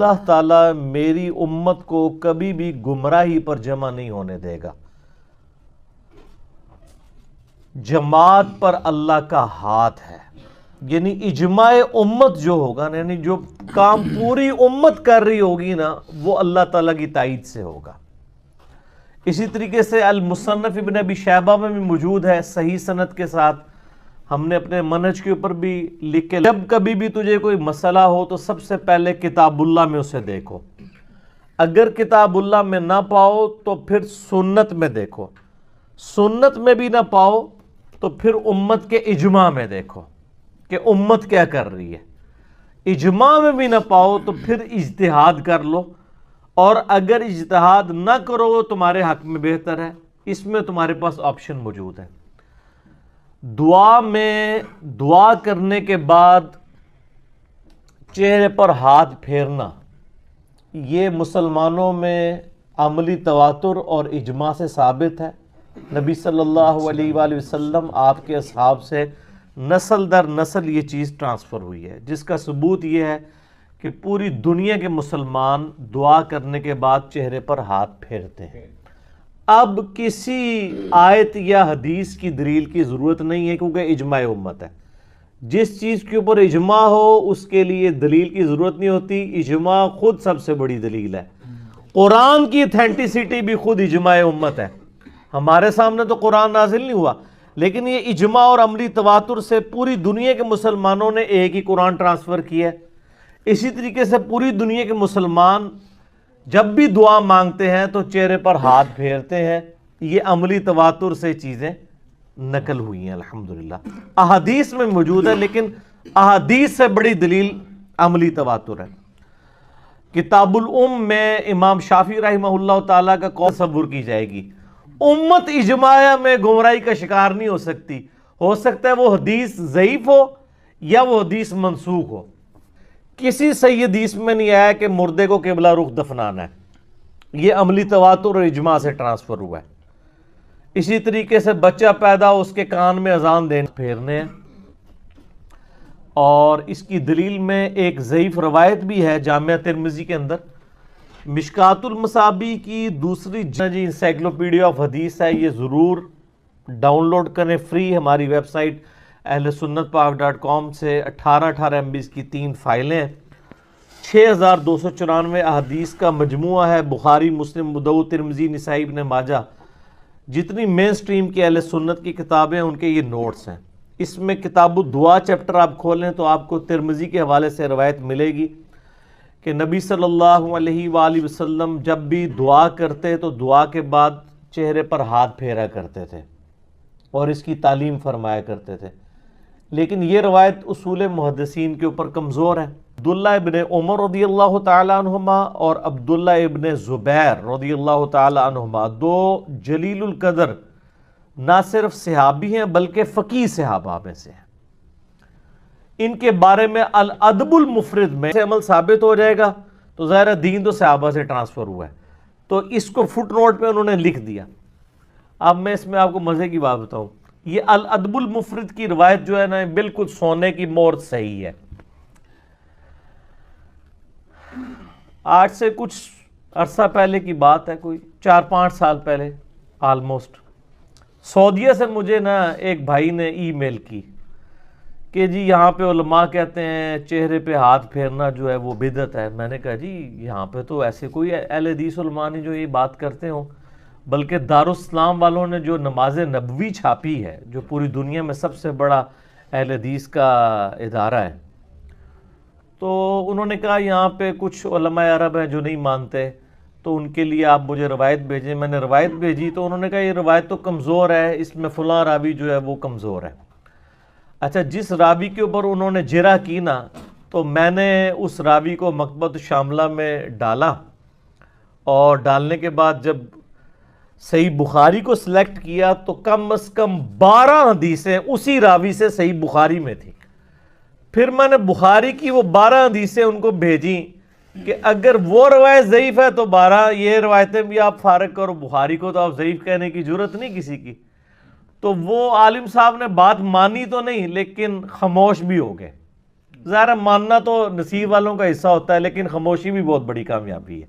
اللہ تعالیٰ میری امت کو کبھی بھی گمراہی پر جمع نہیں ہونے دے گا. جماعت پر اللہ کا ہاتھ ہے، یعنی اجماع امت جو ہوگا، یعنی جو کام پوری امت کر رہی ہوگی نا، وہ اللہ تعالیٰ کی تائید سے ہوگا. اسی طریقے سے المصنف ابن ابی شیبہ میں بھی موجود ہے صحیح سند کے ساتھ. ہم نے اپنے منہج کے اوپر بھی لکھ کے، جب کبھی بھی تجھے کوئی مسئلہ ہو تو سب سے پہلے کتاب اللہ میں اسے دیکھو. اگر کتاب اللہ میں نہ پاؤ تو پھر سنت میں دیکھو. سنت میں بھی نہ پاؤ تو پھر امت کے اجماع میں دیکھو کہ امت کیا کر رہی ہے. اجماع میں بھی نہ پاؤ تو پھر اجتہاد کر لو، اور اگر اجتہاد نہ کرو تمہارے حق میں بہتر ہے. اس میں تمہارے پاس آپشن موجود ہے. دعا میں دعا کرنے کے بعد چہرے پر ہاتھ پھیرنا، یہ مسلمانوں میں عملی تواتر اور اجماع سے ثابت ہے. نبی صلی اللہ علیہ وآلہ وسلم آپ کے اصحاب سے نسل در نسل یہ چیز ٹرانسفر ہوئی ہے، جس کا ثبوت یہ ہے کہ پوری دنیا کے مسلمان دعا کرنے کے بعد چہرے پر ہاتھ پھیرتے ہیں. اب کسی آیت یا حدیث کی دلیل کی ضرورت نہیں ہے، کیونکہ اجماع امت ہے. جس چیز کے اوپر اجماع ہو اس کے لیے دلیل کی ضرورت نہیں ہوتی. اجماع خود سب سے بڑی دلیل ہے. قرآن کی اتھینٹسٹی بھی خود اجماع امت ہے. ہمارے سامنے تو قرآن نازل نہیں ہوا، لیکن یہ اجماع اور عملی تواتر سے پوری دنیا کے مسلمانوں نے ایک ہی قرآن ٹرانسفر کیا ہے. اسی طریقے سے پوری دنیا کے مسلمان جب بھی دعا مانگتے ہیں تو چہرے پر ہاتھ پھیرتے ہیں. یہ عملی تواتر سے چیزیں نقل ہوئی ہیں الحمدللہ. احادیث میں موجود ہے، لیکن احادیث سے بڑی دلیل عملی تواتر ہے. کتاب الام میں امام شافعی رحمہ اللہ تعالیٰ کا قول تصور کی جائے گی. امت اجماع میں گمراہی کا شکار نہیں ہو سکتی. ہو سکتا ہے وہ حدیث ضعیف ہو یا وہ حدیث منسوخ ہو. کسی صحیح حدیث میں نہیں آیا کہ مردے کو قبلہ رخ دفنانا ہے. یہ عملی تواتر اور اجماع سے ٹرانسفر ہوا ہے. اسی طریقے سے بچہ پیدا ہو اس کے کان میں اذان دینے پھیرنے ہیں. اور اس کی دلیل میں ایک ضعیف روایت بھی ہے جامعہ ترمذی کے اندر. مشکات المصابیح کی دوسری جی انسائکلوپیڈیا آف حدیث ہے. یہ ضرور ڈاؤن لوڈ کریں، فری. ہماری ویب سائٹ ahlsunnatpak.com سے 18 MB کی 3 فائلیں ہیں. 6294 احادیث کا مجموعہ ہے. بخاری، مسلم، ابو داؤد، ترمذی، نسائی، ابن ماجہ، جتنی مین سٹریم کی اہل سنت کی کتابیں ہیں ان کے یہ نوٹس ہیں. اس میں کتاب الدعا چیپٹر آپ کھولیں تو آپ کو ترمذی کے حوالے سے روایت ملے گی کہ نبی صلی اللہ علیہ وآلہ وسلم جب بھی دعا کرتے تو دعا کے بعد چہرے پر ہاتھ پھیرا کرتے تھے اور اس کی تعلیم فرمایا کرتے تھے. لیکن یہ روایت اصول محدثین کے اوپر کمزور ہے. عبداللہ ابن عمر رضی اللہ تعالی عنہما اور عبداللہ ابن زبیر رضی اللہ تعالی عنہما دو جلیل القدر نہ صرف صحابی ہیں بلکہ فقیہ صحابہ میں سے ہیں. ان کے بارے میں الادب المفرد میں سے عمل ثابت ہو جائے گا تو ظاہر دین تو صحابہ سے ٹرانسفر ہوا ہے. تو اس کو فٹ نوٹ پہ انہوں نے لکھ دیا. اب میں اس میں آپ کو مزے کی بات بتاؤں. یہ الادب المفرد کی روایت جو ہے نا بالکل سونے کی مہر صحیح ہے. آج سے کچھ عرصہ پہلے کی بات ہے، کوئی 4-5 سال پہلے آلموسٹ. سعودیہ سے مجھے نا ایک بھائی نے ای میل کی کہ جی یہاں پہ علماء کہتے ہیں چہرے پہ ہاتھ پھیرنا جو ہے وہ بدعت ہے. میں نے کہا جی یہاں پہ تو ایسے کوئی اہل حدیث علماء نہیں جو یہ بات کرتے ہوں، بلکہ دارالاسلام والوں نے جو نماز نبوی چھاپی ہے، جو پوری دنیا میں سب سے بڑا اہل حدیث کا ادارہ ہے، تو انہوں نے کہا یہاں پہ کچھ علماء عرب ہیں جو نہیں مانتے، تو ان کے لیے آپ مجھے روایت بھیجیں. میں نے روایت بھیجی تو انہوں نے کہا یہ روایت تو کمزور ہے، اس میں فلاں راوی جو ہے وہ کمزور ہے. اچھا، جس راوی کے اوپر انہوں نے جرح کی نا، تو میں نے اس راوی کو مکتبۃ شاملہ میں ڈالا، اور ڈالنے کے بعد جب صحیح بخاری کو سلیکٹ کیا تو کم از کم 12 حدیثیں اسی راوی سے صحیح بخاری میں تھی. پھر میں نے بخاری کی وہ 12 حدیثیں ان کو بھیجیں کہ اگر وہ روایت ضعیف ہے تو 12 یہ روایتیں بھی آپ فارغ کرو، بخاری کو تو آپ ضعیف کہنے کی ضرورت نہیں کسی کی. تو وہ عالم صاحب نے بات مانی تو نہیں لیکن خاموش بھی ہو گئے. ظاہر ماننا تو نصیب والوں کا حصہ ہوتا ہے، لیکن خاموشی بھی بہت بڑی کامیابی ہے۔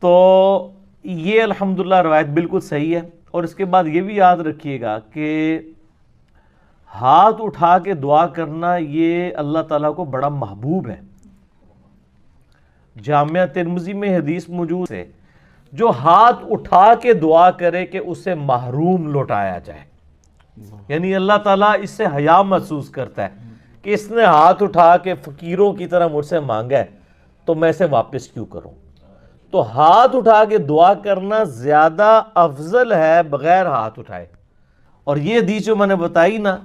تو یہ الحمدللہ روایت بالکل صحیح ہے۔ اور اس کے بعد یہ بھی یاد رکھیے گا کہ ہاتھ اٹھا کے دعا کرنا یہ اللہ تعالیٰ کو بڑا محبوب ہے۔ جامعہ ترمذی میں حدیث موجود ہے، جو ہاتھ اٹھا کے دعا کرے کہ اسے محروم لوٹایا جائے، یعنی اللہ تعالیٰ اس سے حیا محسوس کرتا ہے کہ اس نے ہاتھ اٹھا کے فقیروں کی طرح مجھ سے مانگا ہے تو میں اسے واپس کیوں کروں۔ تو ہاتھ اٹھا کے دعا کرنا زیادہ افضل ہے بغیر ہاتھ اٹھائے۔ اور یہ حدیث جو میں نے بتائی نا،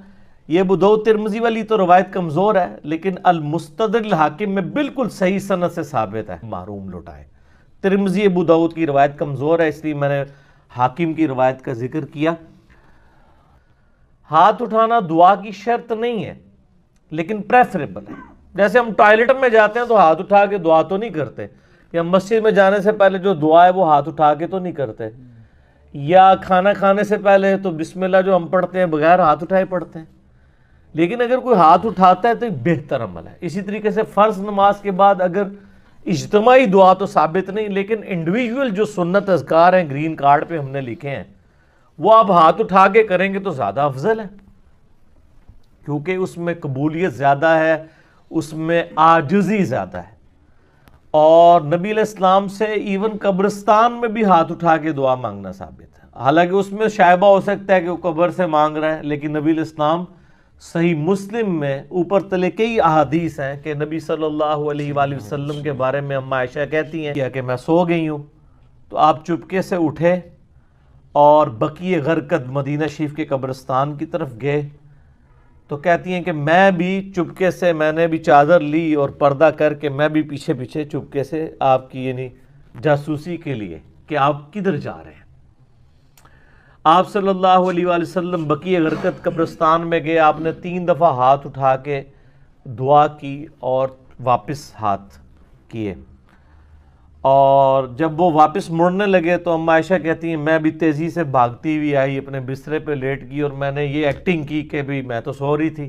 یہ ابو داؤد ترمذی والی تو روایت کمزور ہے، لیکن المستدرک الحاکم میں بالکل صحیح سند سے ثابت ہے محروم لوٹائے۔ ترمذی ابو داؤد کی روایت کمزور ہے، اس لیے میں نے حاکم کی روایت کا ذکر کیا۔ ہاتھ اٹھانا دعا کی شرط نہیں ہے، لیکن پریفریبل ہے۔ جیسے ہم ٹوائلٹ میں جاتے ہیں تو ہاتھ اٹھا کے دعا تو نہیں کرتے، یا مسجد میں جانے سے پہلے جو دعا ہے وہ ہاتھ اٹھا کے تو نہیں کرتے، یا کھانا کھانے سے پہلے تو بسم اللہ جو ہم پڑھتے ہیں بغیر ہاتھ اٹھائے پڑھتے ہیں۔ لیکن اگر کوئی ہاتھ اٹھاتا ہے تو ایک بہتر عمل ہے۔ اسی طریقے سے فرض نماز کے بعد اگر اجتماعی دعا تو ثابت نہیں، لیکن انڈیویجول جو سنت اذکار ہیں گرین کارڈ پہ ہم نے لکھے ہیں، وہ آپ ہاتھ اٹھا کے کریں گے تو زیادہ افضل ہے، کیونکہ اس میں قبولیت زیادہ ہے، اس میں عاجزی زیادہ ہے۔ اور نبی علیہ السلام سے ایون قبرستان میں بھی ہاتھ اٹھا کے دعا مانگنا ثابت ہے۔ حالانکہ اس میں شائبہ ہو سکتا ہے کہ وہ قبر سے مانگ رہا ہے، لیکن نبی علیہ السلام صحیح مسلم میں اوپر تلے کئی احادیث ہیں کہ نبی صلی اللہ علیہ وآلہ وسلم کے بارے میں اما عائشہ کہتی ہیں کہ میں سو گئی ہوں تو آپ چپکے سے اٹھے اور بقیع غرقد مدینہ شریف کے قبرستان کی طرف گئے، تو کہتی ہیں کہ میں بھی چپکے سے، میں نے بھی چادر لی اور پردہ کر کے میں بھی پیچھے پیچھے چپکے سے آپ کی یعنی جاسوسی کے لیے کہ آپ کدھر جا رہے ہیں۔ آپ صلی اللہ علیہ وآلہ وسلم بقیع غرقد قبرستان میں گئے، آپ نے 3 دفعہ ہاتھ اٹھا کے دعا کی اور واپس ہاتھ کیے، اور جب وہ واپس مڑنے لگے تو اما عائشہ کہتی ہیں میں بھی تیزی سے بھاگتی ہوئی آئی، اپنے بسترے پہ لیٹ گئی اور میں نے یہ ایکٹنگ کی کہ بھی میں تو سو رہی تھی،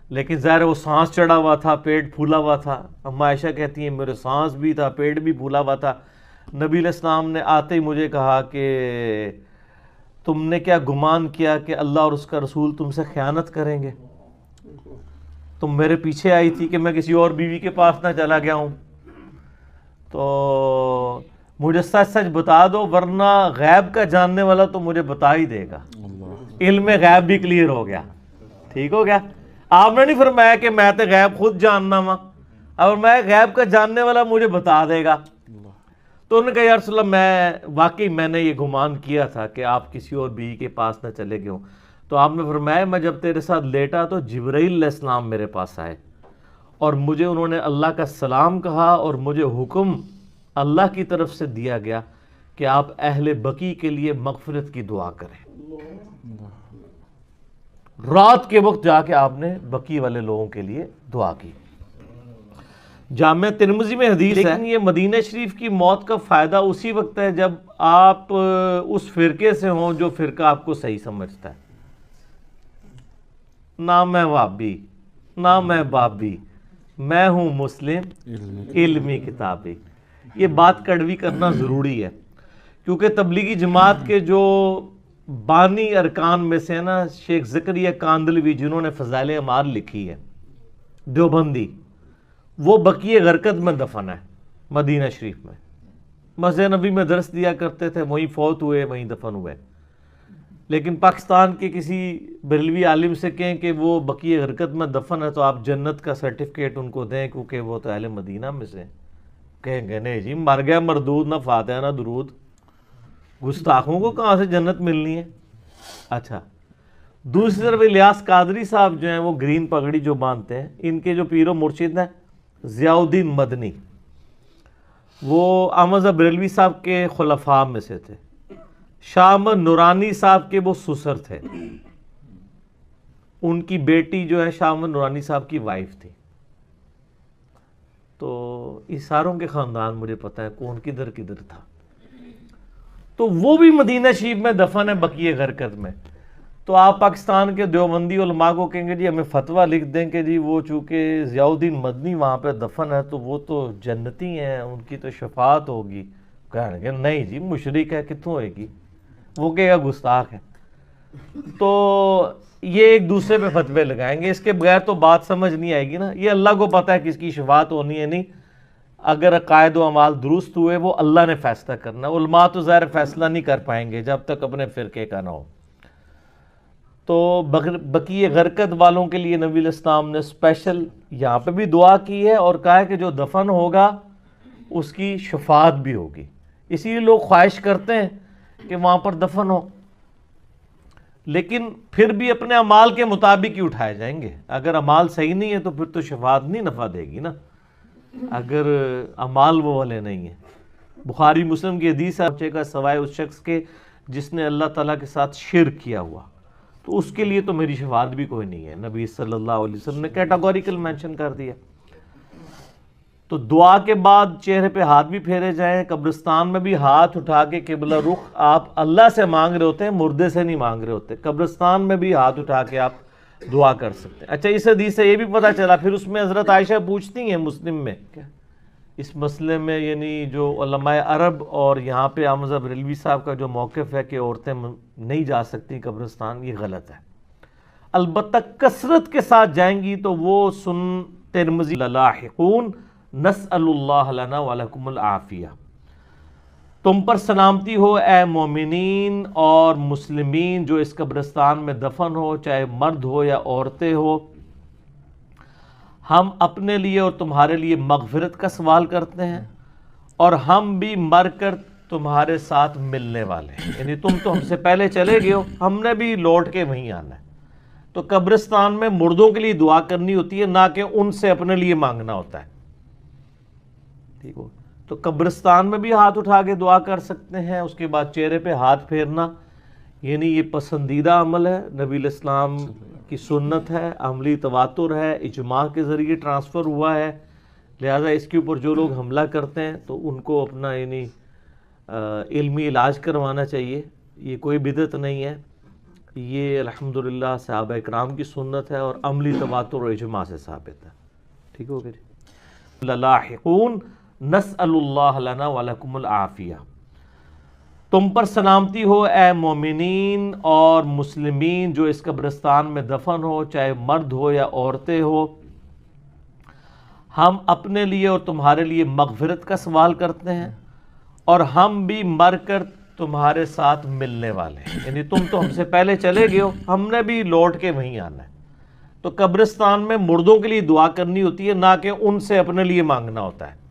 لیکن ظاہر وہ سانس چڑھا ہوا تھا، پیٹ پھولا ہوا تھا۔ اما عائشہ کہتی ہیں میرے سانس بھی تھا، پیٹ بھی پھولا ہوا تھا۔ نبی علیہ السلام نے آتے ہی مجھے کہا کہ تم نے کیا گمان کیا کہ اللہ اور اس کا رسول تم سے خیانت کریں گے؟ تم میرے پیچھے آئی تھی کہ میں کسی اور بیوی کے پاس نہ چلا گیا ہوں، تو مجھے سچ سچ بتا دو، ورنہ غیب کا جاننے والا تو مجھے بتا ہی دے گا۔ علم غیب بھی کلیئر ہو گیا، ٹھیک ہو گیا۔ آپ نے نہیں فرمایا کہ میں تے غیب خود جاننا وا، اور میں غیب کا جاننے والا مجھے بتا دے گا۔ تو انہوں نے کہا یا رسول اللہ میں نے یہ گمان کیا تھا کہ آپ کسی اور بیوی کے پاس نہ چلے گئے ہوں۔ تو آپ نے فرمایا میں جب تیرے ساتھ لیٹا تو جبرائیل علیہ السلام میرے پاس آئے اور مجھے انہوں نے اللہ کا سلام کہا، اور مجھے حکم اللہ کی طرف سے دیا گیا کہ آپ اہل بقیع کے لیے مغفرت کی دعا کریں۔ رات کے وقت جا کے آپ نے بقیع والے لوگوں کے لیے دعا کی۔ جامعہ ترمذی میں حدیث ہے، لیکن یہ مدینہ شریف کی موت کا فائدہ اسی وقت ہے جب آپ اس فرقے سے ہوں جو فرقہ آپ کو صحیح سمجھتا ہے۔ نہ میں وہابی، نہ میں بابی، میں ہوں مسلم علمی کتابی۔ یہ بات کڑوی کرنا ضروری ہے، کیونکہ تبلیغی جماعت کے جو بانی ارکان میں سے نا شیخ زکریا کاندلوی، جنہوں نے فضائل اعمال لکھی ہے، دیوبندی، وہ بقیع غرقد میں دفن ہے مدینہ شریف میں۔ مسجد نبی میں درس دیا کرتے تھے، وہیں فوت ہوئے، وہیں دفن ہوئے۔ لیکن پاکستان کے کسی بریلوی عالم سے کہیں کہ وہ بقیع غرقد میں دفن ہے تو آپ جنت کا سرٹیفکیٹ ان کو دیں، کیونکہ وہ تو اہل مدینہ میں سے۔ کہیں گے نہیں جی، مر گیا مردود، نہ فاتحہ نہ درود، گستاخوں کو کہاں سے جنت ملنی ہے۔ اچھا، دوسری طرف الیاس قادری صاحب جو ہیں وہ گرین پگڑی جو باندھتے ہیں، ان کے جو پیر و مرشد ہیں ضیاء الدین مدنی، وہ احمد بریلوی صاحب کے خلفاء میں سے تھے۔ شاہ احمد نورانی صاحب کے وہ سسر تھے، ان کی بیٹی جو ہے شاہ احمد نورانی صاحب کی وائف تھی۔ تو اس ساروں کے خاندان مجھے پتہ ہے کون کدھر کدھر تھا۔ تو وہ بھی مدینہ شریف میں دفن ہے بقیع غرقد میں۔ تو آپ پاکستان کے دیوبندی علماء کو کہیں گے جی ہمیں فتویٰ لکھ دیں کہ جی وہ چونکہ ضیاء الدین مدنی وہاں پہ دفن ہے تو وہ تو جنتی ہیں، ان کی تو شفاعت ہوگی. کہیں گے نہیں جی مشرک ہے، کتوں ہوئے گی، وہ کہے گا گستاخ ہے. تو یہ ایک دوسرے پہ فتوے لگائیں گے، اس کے بغیر تو بات سمجھ نہیں آئے گی نا. یہ اللہ کو پتہ ہے کس کی شفاعت ہونی ہے نہیں. اگر عقائد و اعمال درست ہوئے وہ اللہ نے فیصلہ کرنا. علماء تو ظاہر فیصلہ نہیں کر پائیں گے جب تک اپنے فرقے کا نہ ہو. تو بقیہ غرقت والوں کے لیے نبی علیہ السلام نے اسپیشل یہاں پہ بھی دعا کی ہے اور کہا ہے کہ جو دفن ہوگا اس کی شفاعت بھی ہوگی. اسی لیے لوگ خواہش کرتے ہیں کہ وہاں پر دفن ہو، لیکن پھر بھی اپنے اعمال کے مطابق ہی اٹھائے جائیں گے. اگر اعمال صحیح نہیں ہے تو پھر تو شفاعت نہیں نفع دے گی نا، اگر اعمال وہ والے نہیں ہیں. بخاری مسلم کی حدیث ہے کا سوائے اس شخص کے جس نے اللہ تعالیٰ کے ساتھ شرک کیا ہوا، تو اس کے لیے تو میری شفاعت بھی کوئی نہیں ہے. نبی صلی اللہ علیہ وسلم نے کیٹاگوریکل مینشن کر دیا. تو دعا کے بعد چہرے پہ ہاتھ بھی پھیرے جائیں. قبرستان میں بھی ہاتھ اٹھا کے قبلہ رخ آپ اللہ سے مانگ رہے ہوتے ہیں، مردے سے نہیں مانگ رہے ہوتے. قبرستان میں بھی ہاتھ اٹھا کے آپ دعا کر سکتے ہیں. اچھا اس حدیث سے یہ بھی پتہ چلا، پھر اس میں حضرت عائشہ پوچھتی ہیں مسلم میں اس مسئلے میں، یعنی جو علماء عرب اور یہاں پہ حمزہ بریلوی صاحب کا جو موقف ہے کہ عورتیں نہیں جا سکتی قبرستان، یہ غلط ہے. البتہ کثرت کے ساتھ جائیں گی تو وہ سن ترمذی لاحقون نسأل اللہ لنا ولکم العافیہ. تم پر سلامتی ہو اے مومنین اور مسلمین جو اس قبرستان میں دفن ہو، چاہے مرد ہو یا عورتیں ہو. ہم اپنے لیے اور تمہارے لیے مغفرت کا سوال کرتے ہیں اور ہم بھی مر کر تمہارے ساتھ ملنے والے ہیں. یعنی تم تو ہم سے پہلے چلے گئے ہو، ہم نے بھی لوٹ کے وہیں آنا ہے. تو قبرستان میں مردوں کے لیے دعا کرنی ہوتی ہے، نہ کہ ان سے اپنے لیے مانگنا ہوتا ہے. ٹھیک ہو؟ تو قبرستان میں بھی ہاتھ اٹھا کے دعا کر سکتے ہیں. اس کے بعد چہرے پہ ہاتھ پھیرنا یعنی یہ پسندیدہ عمل ہے، نبی علیہ السلام کی سنت ہے، عملی تواتر ہے، اجماع کے ذریعے ٹرانسفر ہوا ہے. لہٰذا اس کے اوپر جو لوگ حملہ کرتے ہیں تو ان کو اپنا یعنی علمی علاج کروانا چاہیے. یہ کوئی بدعت نہیں ہے، یہ الحمدللہ صحابہ اکرام کی سنت ہے اور عملی تواتر و اجماع سے ثابت ہے. ٹھیک ہو گیا. لاحقون نسأل اللہ لنا ولکم العافیہ. تم پر سلامتی ہو اے مومنین اور مسلمین جو اس قبرستان میں دفن ہو، چاہے مرد ہو یا عورتیں ہو. ہم اپنے لیے اور تمہارے لیے مغفرت کا سوال کرتے ہیں اور ہم بھی مر کر تمہارے ساتھ ملنے والے ہیں. یعنی تم تو ہم سے پہلے چلے گئے ہو، ہم نے بھی لوٹ کے وہیں آنا ہے. تو قبرستان میں مردوں کے لیے دعا کرنی ہوتی ہے، نہ کہ ان سے اپنے لیے مانگنا ہوتا ہے.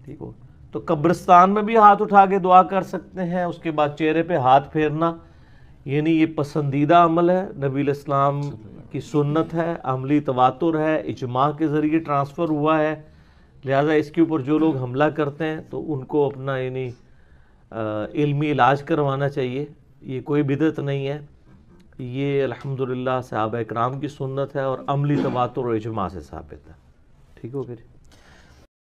ٹھیک ہو؟ تو قبرستان میں بھی ہاتھ اٹھا کے دعا کر سکتے ہیں. اس کے بعد چہرے پہ ہاتھ پھیرنا یعنی یہ پسندیدہ عمل ہے، نبی علیہ السلام کی سنت ہے، عملی تواتر ہے، اجماع کے ذریعے ٹرانسفر ہوا ہے. لہٰذا اس کے اوپر جو لوگ حملہ کرتے ہیں تو ان کو اپنا یعنی علمی علاج کروانا چاہیے. یہ کوئی بدعت نہیں ہے، یہ الحمدللہ صحابہ اکرام کی سنت ہے اور عملی تواتر و اجماع سے ثابت ہے. ٹھیک ہو گیا.